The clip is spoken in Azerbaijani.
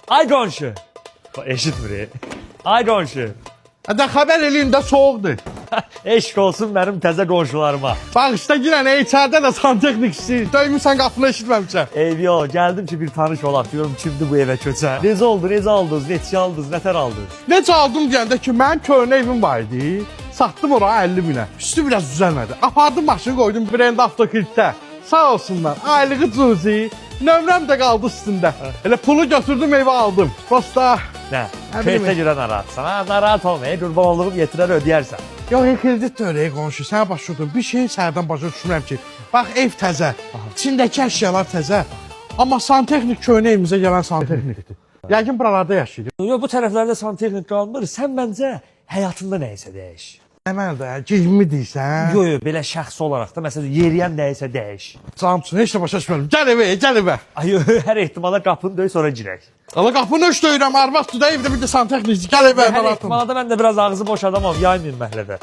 Ay qonşu. Eşitmir. Ay qonşu. Hadi xəbər eləyin də soğukdur. Eşq olsun mənim təzə qonşularıma. Bax işte yine içeride de santexnik istəyir. Döymüsən qapını eşitməmişəm. Eyv yo, geldim ki bir tanış olaq diyorum kimdi bu eve köçə. Necə oldu, necə aldınız, neçə aldınız, nətər aldınız? Necə aldım deyəndə ki, mənim köhnə evim var idi. Satdım ona 50 minə. Üstü biraz düzəlmədi. Apardım maşını qoydum Brand Avtokiltdə. Sağ olsunlar. Aylığı cüzi. Nömrəm də qaldı üstündə. Elə pulu götürdüm evi aldım. Prosta Nə? Nə Kreditə bilim. görə narahatsan. Ha, narahat olma. Qurban olduğum yetirər ödəyərsən. yox, kredit də öyrəyə qonşu. Sənə başvurdum. Bir şey sərdən başa düşmürəm ki. Bax ev təzə. İçindəki əşyalar təzə. Amma santexnik köhnə evimizə gələn santexnikdir. Yəqin buralarda yaşayır. Yo, bu tərəflərdə santexnik qalmır. Sən məncə həyatında nəyisə dəyiş. Əməl də geyimi deyirsən. Yo, yo, belə şəxsi olaraq da məsələn yeriyən nəyisə dəyiş. Camçın heç də başa düşmürəm. Gəl evə, gəl evə. Ay, yo, hər ehtimala qapını döy sonra girək. Allah qapını öş döyürəm, arvad suda evdə bir də santexnik. Gəl evə, Hər narahatım. ehtimala da mən də biraz ağzı boş adamam, yaymayın məhlədə.